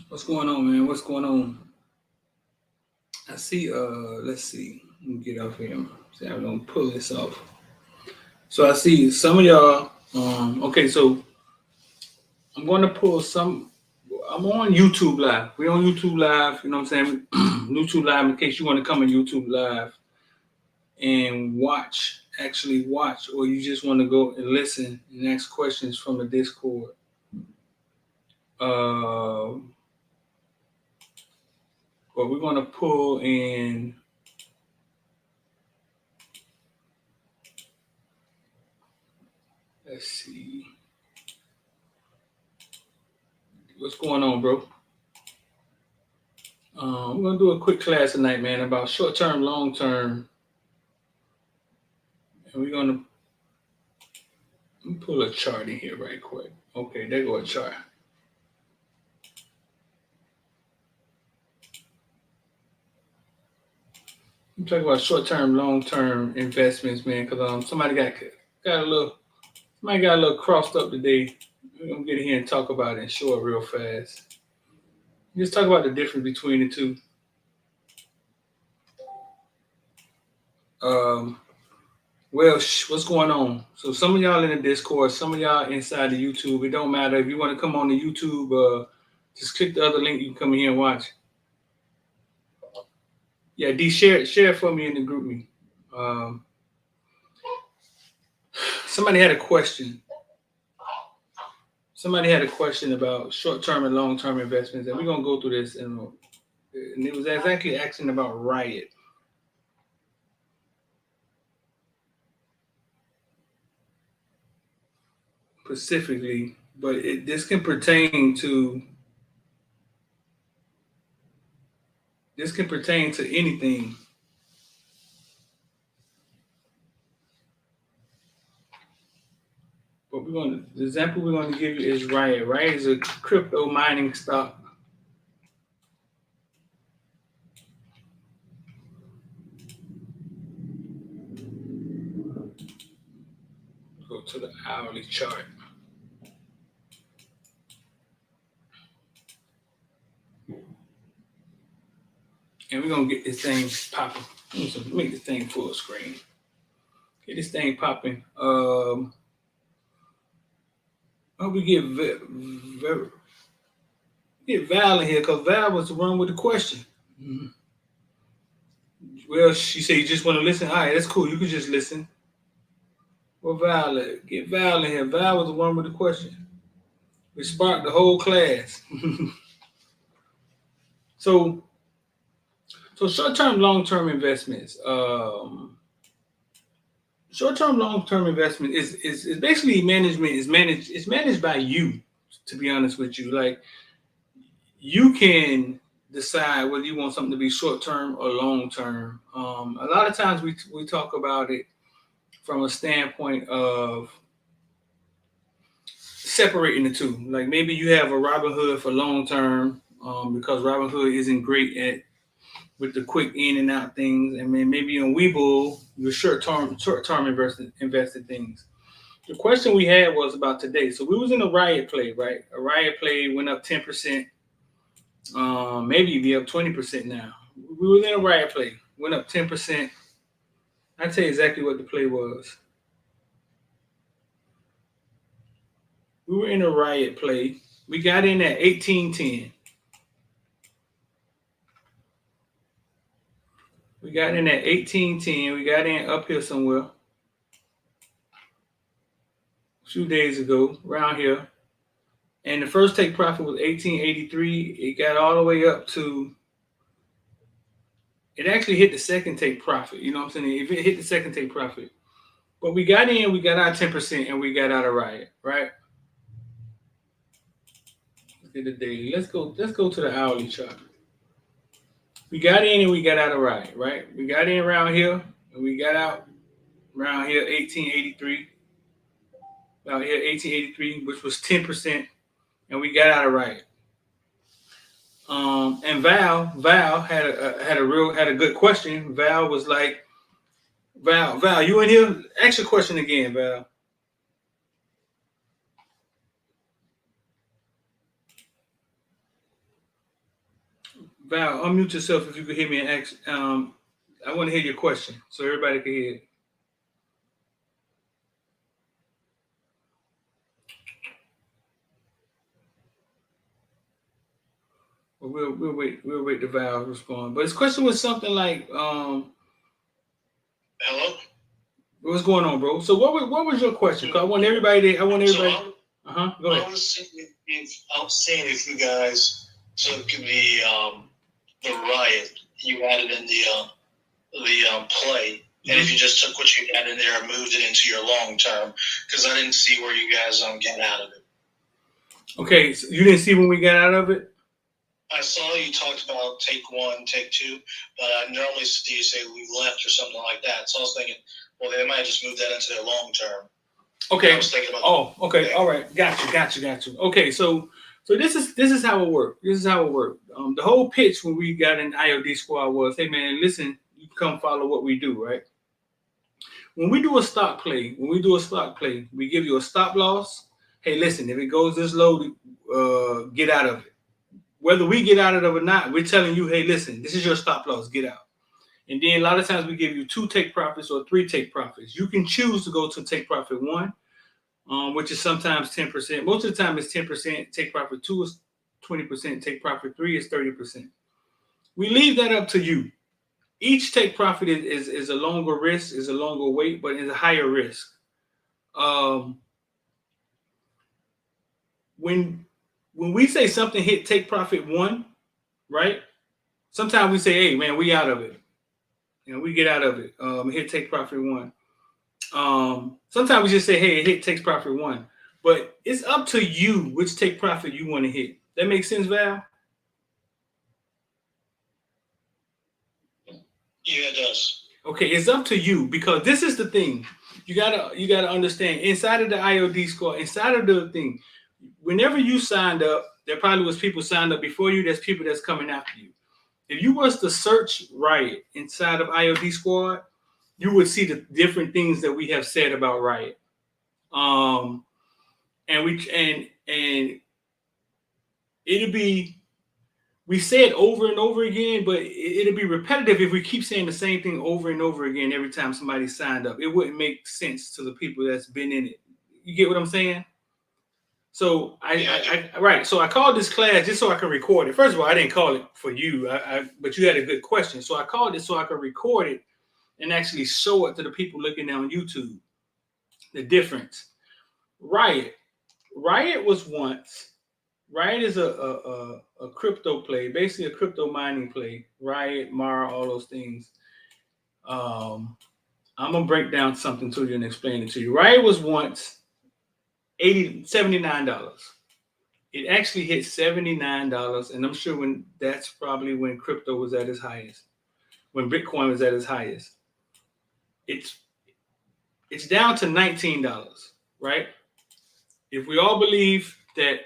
What's going on, man? What's going on? I see. Let's see. Let me get off here. See, I'm gonna pull this off. So I see some of y'all. Okay, so I'm gonna pull some. I'm on YouTube Live. We're on YouTube Live. You know what I'm saying? YouTube Live. In case you want to come on YouTube Live and watch, actually watch, or you just want to go and listen and ask questions from the Discord. Uh, but we're gonna pull in. Let's see. What's going on, bro? We're gonna do a quick class tonight, man, about short term, long term, and we're gonna let me pull a chart in here right quick. Okay, there go a chart. I'm talking about short term, long term investments, man, because got a little somebody got a little crossed up today. We're gonna get in here and talk about it and show it real fast. Just talk about the difference between the two. Um, what's going on? So some of y'all in the Discord, some of y'all inside the YouTube. It don't matter if you want to come on the YouTube. Just click the other link. You can come in here and watch. Yeah, D, share it for me in the group me. Um, somebody had a question. Somebody had a question about short term and long term investments, and we're gonna go through this. And it was exactly asking about Riot specifically, but this can pertain to anything. But the example we're going to give you is Riot. Riot is a crypto mining stock. Go to the hourly chart. And we're gonna get this thing popping. Make this thing full screen. Get this thing popping. Hope we get Val in here because Val was the one with the question. Mhm. Well, she said you just want to listen. All right, that's cool. You can just listen. Well, Val, get Val in here. Val was the one with the question. We sparked the whole class. so, so short-term, long-term investments. Short-term, long-term investment is basically management. It's managed by you. To be honest with you, like you can decide whether you want something to be short term or long term. A lot of times we talk about it from a standpoint of separating the two. Like maybe you have a Robinhood for long term because Robinhood isn't great at with the quick in and out things, and then maybe on Webull your short term invested things. The question we had was about today. So we was in a riot play, right? A riot play went up 10%. Maybe be up 20% now. We were in a riot play, went up 10%. I'll tell you exactly what the play was. We were in a riot play. We got in at 1810. We got in at 1810. We got in up here somewhere a few days ago, around here. And the first take profit was 1883. It got all the way up to, it actually hit the second take profit. You know what I'm saying? If it hit the second take profit. But we got in, we got our 10%, and we got out of riot, right? Look at the daily. Let's go to the hourly chart. We got in and we got out of riot, right? We got in around here and we got out around here 1883. Out here 1883, which was 10%, and we got out of riot. And Val had a good question. Val was like, Val, you in here? Ask your question again, Val. Val, unmute yourself if you could hear me and ask. I want to hear your question so everybody can hear it. Well, we'll wait the Val to respond. But his question was something like, Hello. what's going on, bro? So what was your question? Cause I want everybody to, I want everybody. Go ahead. I was seeing if you guys took the riot you added in the play, and if you just took what you had in there and moved it into your long term, because I didn't see where you guys get out of it. Okay, so you didn't see when we got out of it? I saw you talked about take one, take two, but I normally see you say we left or something like that. So I was thinking, well, they might just move that into their long term. Okay. I was thinking about okay. All right. Got you. Okay, so this is how it worked. This is how it worked. The whole pitch when we got in IOD squad was, hey man, listen, you come follow what we do, right? When we do a stock play, we give you a stop loss. Hey, listen, if it goes this low, get out of it. Whether we get out of it or not, we're telling you, hey, listen, this is your stop loss, get out. And then a lot of times we give you 2 take profits or 3 take profits. You can choose to go to take profit 1, which is sometimes 10%. Most of the time it's 10%. Take profit 2 is 20%. Take profit 3 is 30%. We leave that up to you. Each take profit is a longer risk, is a longer wait, but is a higher risk. When we say something hit take profit 1, right? Sometimes we say, hey man, we out of it. We get out of it. Hit take profit 1. Sometimes we just say, hey, hit takes profit 1. But it's up to you which take profit you want to hit. That makes sense, Val? Yeah, it does. Okay, it's up to you because this is the thing. You gotta understand inside of the IOD score, inside of the thing, whenever you signed up, there probably was people signed up before you. There's people that's coming after you. If you was to search Riot inside of IOD squad, you would see the different things that we have said about Riot. And it'll be, we say it over and over again, but it'll be repetitive if we keep saying the same thing over and over again every time somebody signed up. It wouldn't make sense to the people that's been in it. You get what I'm saying? So So I called this class just so I can record it. First of all, I didn't call it for you, but you had a good question. So I called it so I could record it and actually show it to the people looking on YouTube. The difference. Riot was once. Riot is a crypto play, basically a crypto mining play. Riot, Mara, all those things. I'm gonna break down something to you and explain it to you. Riot was once $79. It actually hit $79, and I'm sure that's probably when crypto was at its highest, when Bitcoin was at its highest. It's down to $19, right? If we all believe that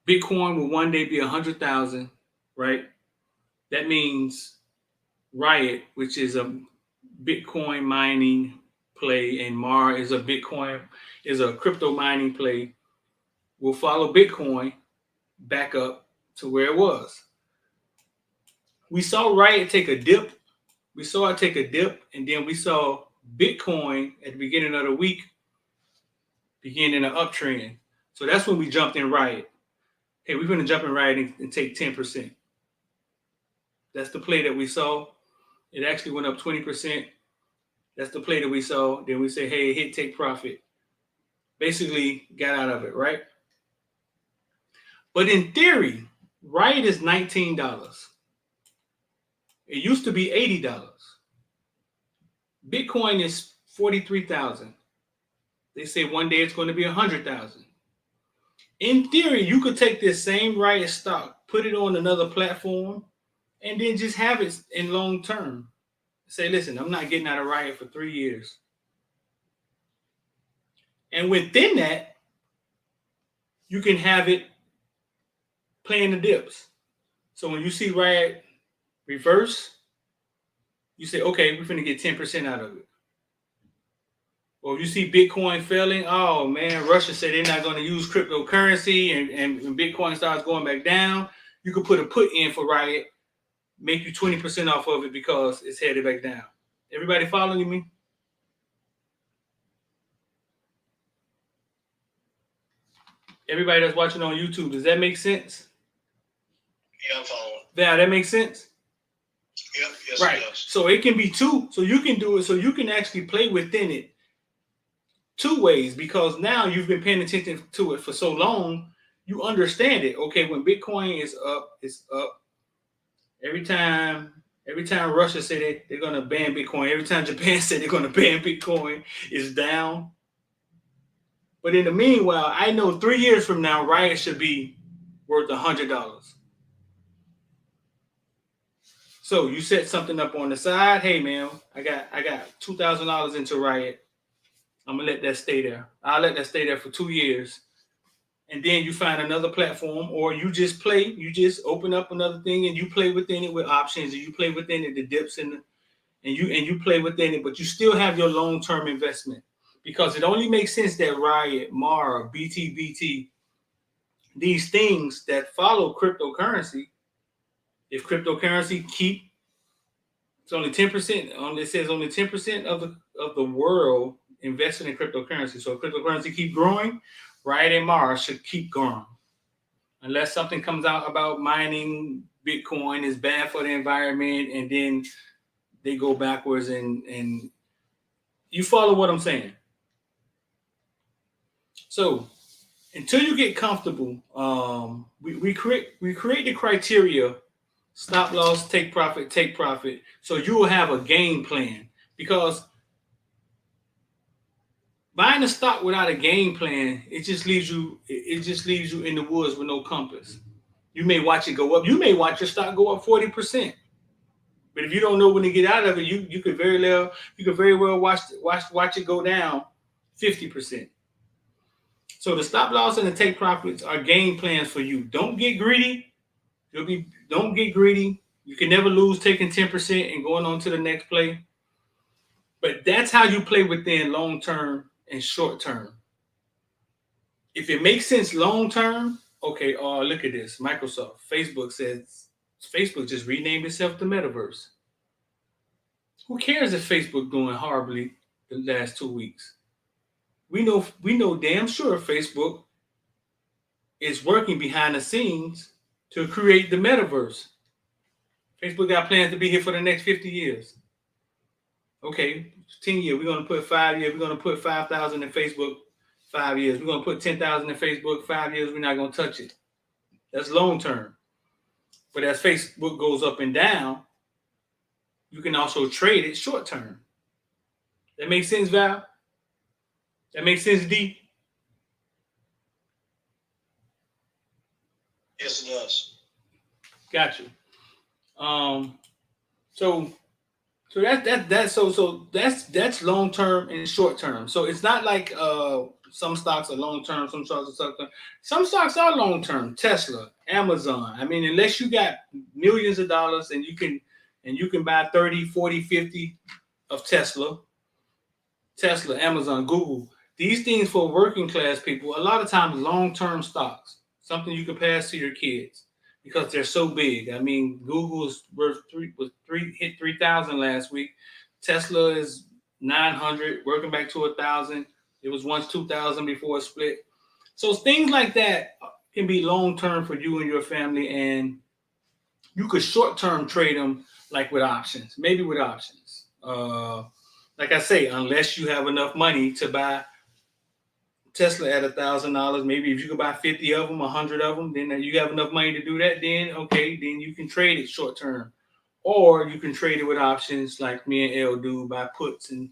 Bitcoin will one day be 100,000, right? That means Riot, which is a Bitcoin mining play, and Mar is a crypto mining play, will follow Bitcoin back up to where it was. We saw Riot take a dip. And then we saw Bitcoin at the beginning of the week begin in an uptrend. So that's when we jumped in Riot. Hey, we're going to jump in Riot and take 10%. That's the play that we saw. It actually went up 20%. That's the play that we saw. Then we say, hey, hit take profit. Basically got out of it, right? But in theory, Riot is $19. It used to be $80. Bitcoin is 43,000. They say one day it's going to be 100,000. In theory, you could take this same Riot stock, put it on another platform, and then just have it in long term. Say, listen, I'm not getting out of Riot for 3 years. And within that, you can have it playing the dips. So when you see Riot reverse, you say, okay, we're going to get 10% out of it. Or if you see Bitcoin failing, oh man, Russia said they're not going to use cryptocurrency and Bitcoin starts going back down, you could put a put in for Riot, make you 20% off of it because it's headed back down. Everybody following me? Everybody that's watching on YouTube, does that make sense? Yeah, I'm following. Yeah, that makes sense? Yep, yes, right. It does. So it can be two. So you can do it. So you can actually play within it two ways, because now you've been paying attention to it for so long, you understand it. Okay, when Bitcoin is up, it's up. Every time Russia say they're going to ban Bitcoin, every time Japan said they're going to ban Bitcoin, it's down. But in the meanwhile, I know 3 years from now, Riot should be worth $100. So you set something up on the side. Hey man, I got $2,000 into Riot. I'm gonna let that stay there. I'll let that stay there for 2 years. And then you find another platform, or you just play, you just open up another thing and you play within it with options, and you play within it the dips and you play within it, but you still have your long-term investment, because it only makes sense that Riot, Mara, BTBT, these things that follow cryptocurrency, if cryptocurrency keep, it's only 10%, it says only 10% of the world invested in cryptocurrency. So if cryptocurrency keep growing, Riot and Mars should keep growing. Unless something comes out about mining Bitcoin is bad for the environment, and then they go backwards, and you follow what I'm saying. So until you get comfortable, we create the criteria: stop loss, take profit. So you will have a game plan, because buying a stock without a game plan, it just leaves you in the woods with no compass. You may watch it go up. You may watch your stock go up 40%. But if you don't know when to get out of it, you could very well watch it go down 50%. So the stop loss and the take profits are game plans for you. Don't get greedy. Don't get greedy. You can never lose taking 10% and going on to the next play. But that's how you play within long term and short term. If it makes sense long term, okay, look at this. Microsoft, Facebook says Facebook just renamed itself the Metaverse. Who cares if Facebook doing horribly the last 2 weeks? We know damn sure Facebook is working behind the scenes to create the Metaverse. Facebook got plans to be here for the next 50 years. Okay, 10 years. We're going to put 5 years. We're going to put 5,000 in Facebook 5 years. We're going to put 10,000 in Facebook 5 years. We're not going to touch it. That's long term. But as Facebook goes up and down, you can also trade it short term. That makes sense, Val? That makes sense, D? Yes, it does. Got you. So that's long term and short term. So it's not like some stocks are long term, some stocks are short term. Some stocks are long term. Tesla, Amazon. I mean, unless you got millions of dollars and you can buy 30, 40, 50 of Tesla, Amazon, Google. These things for working class people, a lot of times long term stocks, something you can pass to your kids, because they're so big. I mean, Google's hit 3,000 last week. Tesla is 900, working back to 1,000. It was once 2,000 before it split. So things like that can be long term for you and your family, and you could short term trade them, like with options, maybe with options. Like I say, unless you have enough money to buy Tesla at $1,000, maybe if you can buy 50 of them, 100 of them, then you have enough money to do that. Then okay, then you can trade it short term, or you can trade it with options, like me and L do, buy puts, and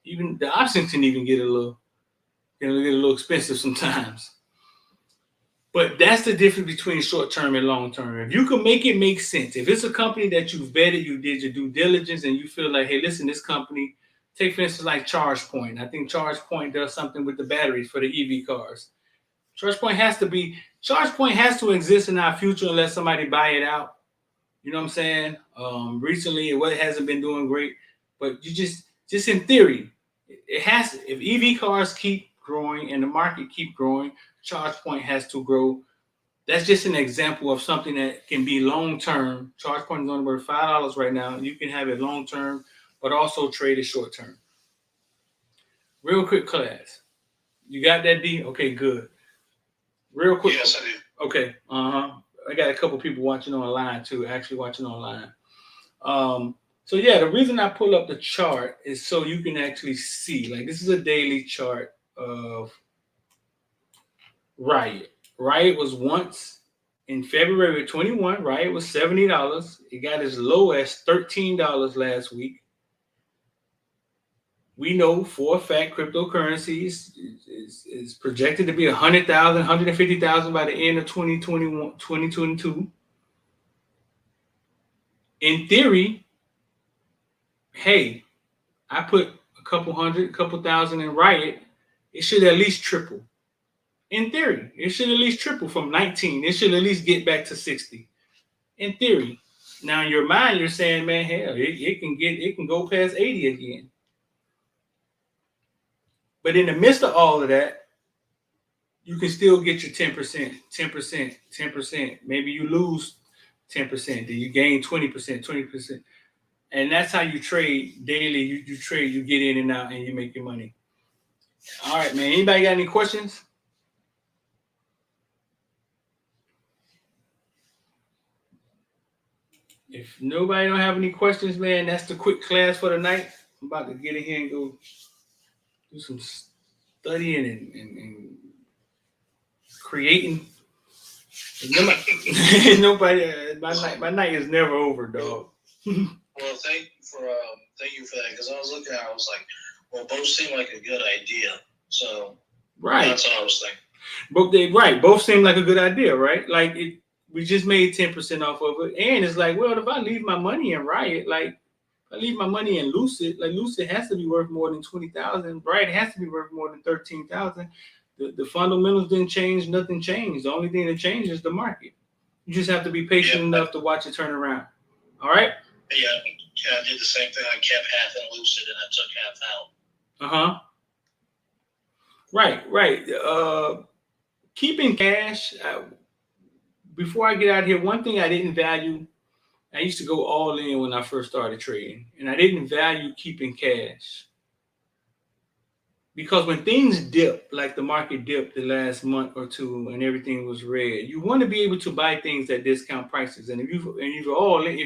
even the options can even get a little expensive sometimes. But that's the difference between short term and long term. If you can make it make sense, if it's a company that you've vetted, you did your due diligence, and you feel like, hey, listen, this company. Take, for instance, like ChargePoint. I think ChargePoint does something with the batteries for the EV cars. ChargePoint has to exist in our future unless somebody buy it out. You know what I'm saying? Recently, it hasn't been doing great, but you just in theory, it has to. If EV cars keep growing and the market keep growing, ChargePoint has to grow That's just an example of something that can be long term. Charge point is only worth $5 right now. You can have it long term, but also trade it short term. Real quick class. You got that D? Okay, good. Real quick. Yes, I do. Okay. I got a couple people watching online too, actually watching online. So yeah, the reason I pull up the chart is so you can actually see. Like this is a daily chart of Riot. Riot was once in February of 21. Riot was $70. It got as low as $13 last week. We know for a fact cryptocurrencies is projected to be 100,000, 150,000 by the end of 2021, 2022. In theory, hey, I put a couple hundred, a couple thousand in Riot. It should at least triple. In theory, it should at least triple from 19. It should at least get back to 60. In theory. Now in your mind, you're saying, man, hell, it can go past 80 again. But in the midst of all of that, you can still get your 10%, 10%, 10%. Maybe you lose 10%, then you gain 20%, 20%. And that's how you trade daily. You trade, you get in and out, and you make your money. All right, man. Anybody got any questions? If nobody don't have any questions, man, that's the quick class for the night. I'm about to get in here and go do some studying and creating. Nobody, my night is never over, dog. Well, thank you for that, because I was looking at it, I was like, well, both seem like a good idea. So Right. that's what I was thinking. Both seem like a good idea, right? Like we just made 10% off of it, and it's like, well, if I leave my money in Riot, like if I leave my money in Lucid, like Lucid has to be worth more than 20,000, Riot has to be worth more than 13,000. The fundamentals didn't change, nothing changed. The only thing that changed is the market. You just have to be patient enough to watch it turn around. All right. Yeah, I did the same thing. I kept half in Lucid and I took half Uh out. huh. Right. Keeping cash. Before I get out of here, one thing I didn't value. I used to go all in when I first started trading, and I didn't value keeping cash because when things dip, like the market dipped the last month or two, and everything was red, you want to be able to buy things at discount prices. And if you're all in,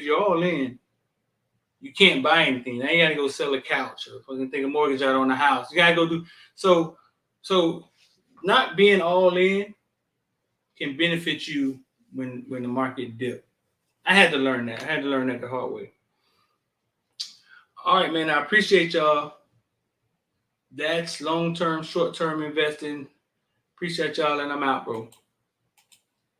you can't buy anything. Now you got to go sell a couch or fucking take a mortgage out on a house. You got to go do so. So not being all in can benefit you when the market dip. I had to learn that. I had to learn that the hard way. All right, man. I appreciate y'all. That's long-term, short-term investing. Appreciate y'all, and I'm out, bro.